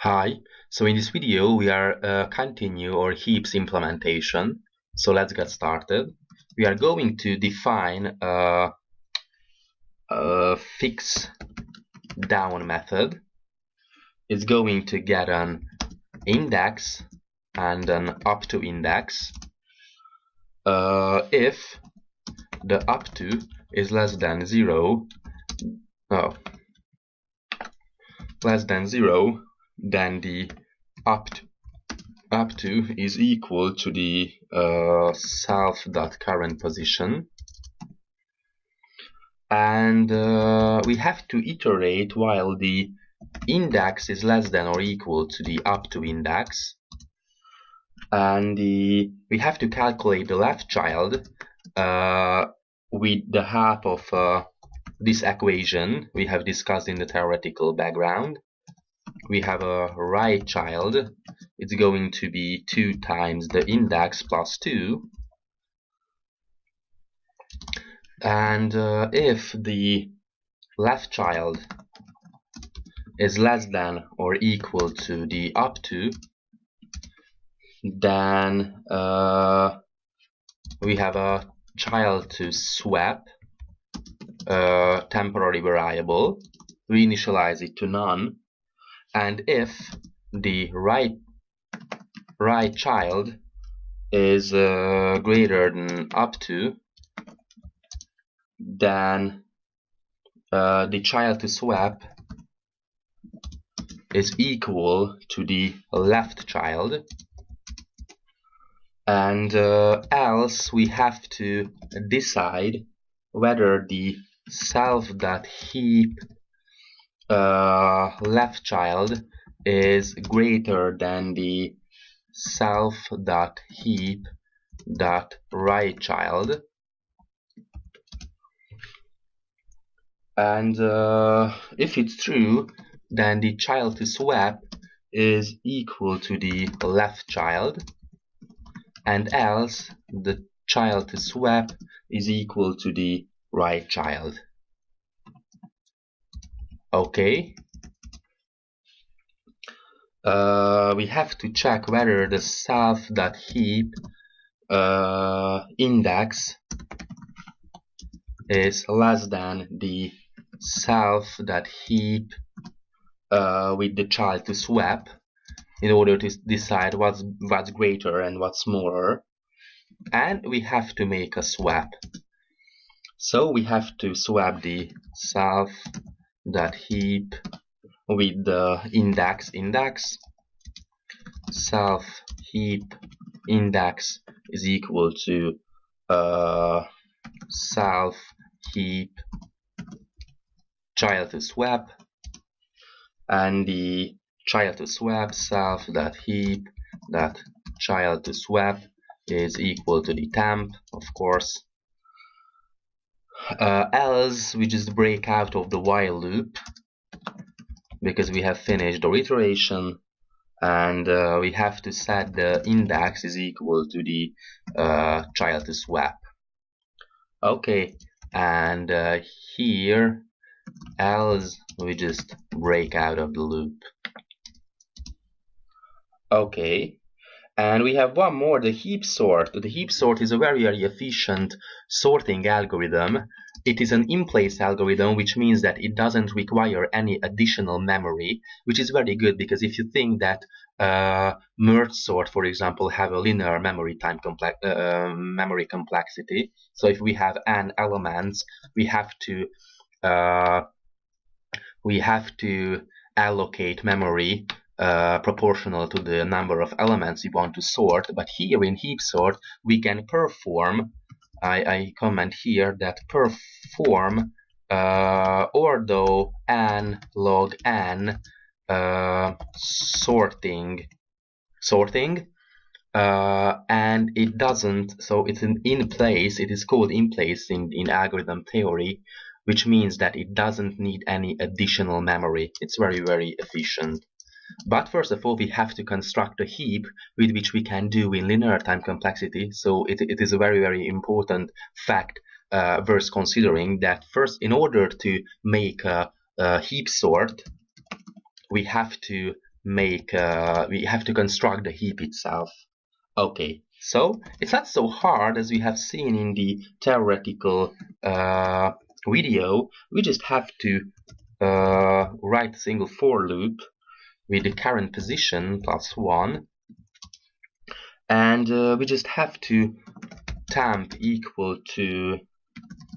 Hi, so in this video we are continue our heaps implementation. So let's get started. We are going to define a fix down method. It's going to get an index and an up to index if the up to is less than 0. Then the up to is equal to the self.current position, and we have to iterate while the index is less than or equal to the up to index, and we have to calculate the left child with the help of this equation we have discussed in the theoretical background. We have a right child. It's going to be 2 times the index plus 2. And if the left child is less than or equal to the up to, then we have a child to swap temporary variable. We initialize it to none. And if the right child is greater than up to, then the child to swap is equal to the left child, and else we have to decide whether the self.heap left child is greater than the self.heap.right child. And if it's true, then the child to swap is equal to the left child, and else the child to swap is equal to the right child. Okay. We have to check whether the self.heap index is less than the self.heap with the child to swap, in order to decide what's greater and what's smaller. And we have to make a swap. So we have to swap the self.heap with the index. Self.heap index is equal to self.heap child to swap, and the child to swap self.heap child to swap is equal to the temp, of course. Else we just break out of the while loop, because we have finished our iteration, and we have to set the index is equal to the child to swap. Okay, and here else we just break out of the loop. Okay, and we have one more, the heap sort. The heap sort is a very efficient sorting algorithm. It is an in-place algorithm, which means that it doesn't require any additional memory, which is very good, because if you think that merge sort, for example, have a linear memory complexity, so if we have n elements, we have to allocate memory proportional to the number of elements we want to sort. But here in heap sort we can perform, I comment here that perform ordo n log n sorting, and it doesn't, so it's in place. It is called in place in algorithm theory, which means that it doesn't need any additional memory. It's very efficient. But first of all, we have to construct a heap with which we can do in linear time complexity. So it is a very important fact worth considering, that first, in order to make a heap sort, we have to construct the heap itself. Okay, so it's not so hard as we have seen in the theoretical video. We just have to write a single for loop with the current position plus 1, and we just have to temp equal to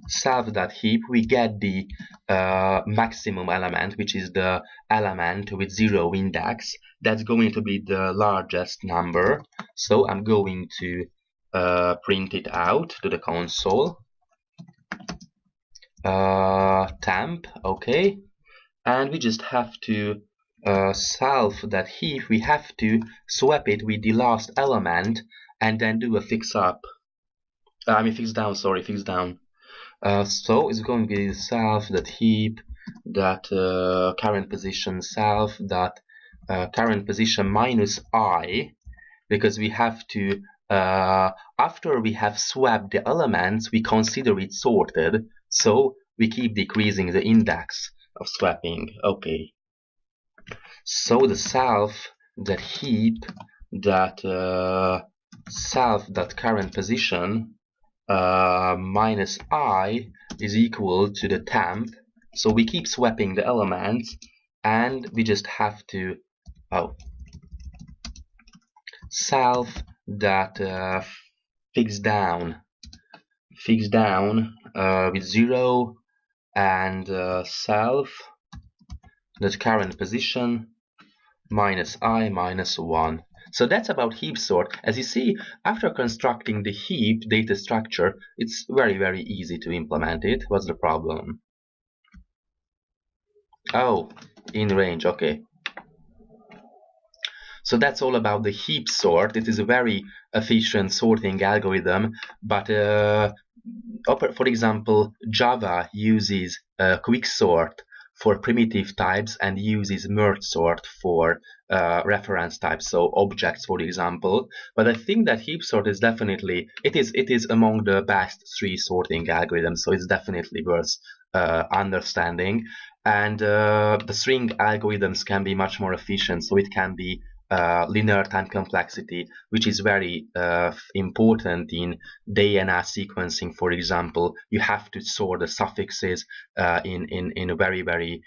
self.heap. We get the maximum element, which is the element with 0 index. That's going to be the largest number. So I'm going to print it out to the console. Temp, okay. And we just have to self.heap. We have to swap it with the last element and then do a fix down, fix down. So it's going to be self.heap that current position self that current position minus I, because we have to after we have swapped the elements, we consider it sorted, so we keep decreasing the index of swapping. Okay, so the self.heap that self.current position minus I is equal to the temp. So we keep swapping the elements, and we just have to self that fix down with 0 and self that current position minus I minus 1. So that's about heap sort. As you see, after constructing the heap data structure, it's very easy to implement it. What's the problem? Oh, in range, okay. So that's all about the heap sort. It is a very efficient sorting algorithm, but for example, Java uses quicksort for primitive types and uses merge sort for reference types, so objects, for example. But I think that heap sort is definitely it is among the best 3 sorting algorithms, so it's definitely worth understanding. And the string algorithms can be much more efficient, so it can be linear time complexity, which is very important in DNA sequencing. For example, you have to sort the suffixes in a very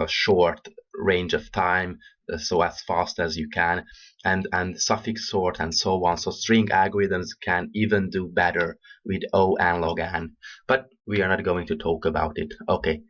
short range of time, so as fast as you can, and suffix sort and so on. So string algorithms can even do better with O and log n, but we are not going to talk about it. Okay,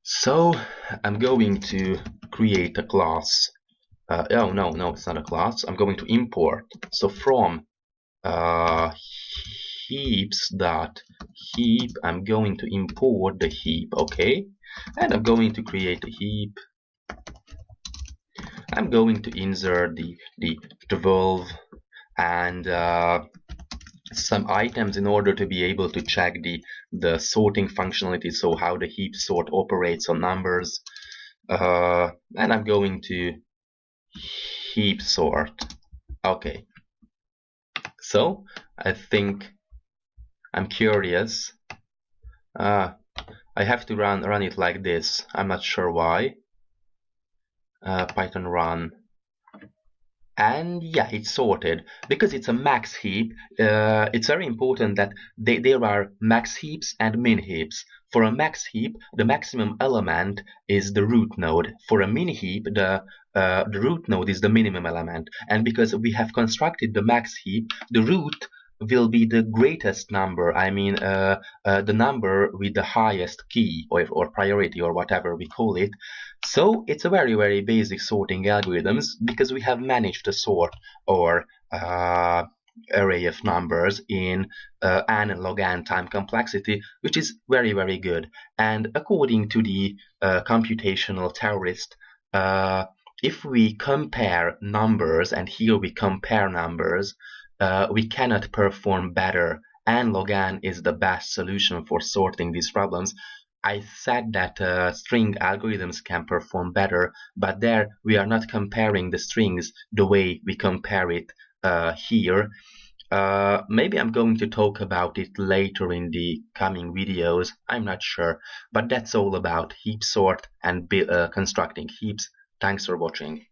so I'm going to create a class. Oh no, it's not a class. I'm going to import. So from heaps.heap, I'm going to import the heap, okay? And I'm going to create a heap. I'm going to insert the 12 and some items in order to be able to check the sorting functionality, so how the heap sort operates on numbers. And I'm going to heap sort. Okay, so I think I'm curious. I have to run it like this. I'm not sure why. Python run, and yeah, it's sorted because it's a max heap. It's very important that there are max heaps and min heaps. For a max heap, the maximum element is the root node. For a min heap, the root node is the minimum element. And because we have constructed the max heap, the root will be the greatest number. I mean, the number with the highest key or priority or whatever we call it. So it's a very basic sorting algorithms because we have managed to sort our array of numbers in n and log n time complexity, which is very good. And according to the computational theorist, if we compare numbers, and here we compare numbers, we cannot perform better. N log n is the best solution for sorting these problems. I said that string algorithms can perform better, but there we are not comparing the strings the way we compare it here. Maybe I'm going to talk about it later in the coming videos, I'm not sure, but that's all about heap sort and constructing heaps. Thanks for watching.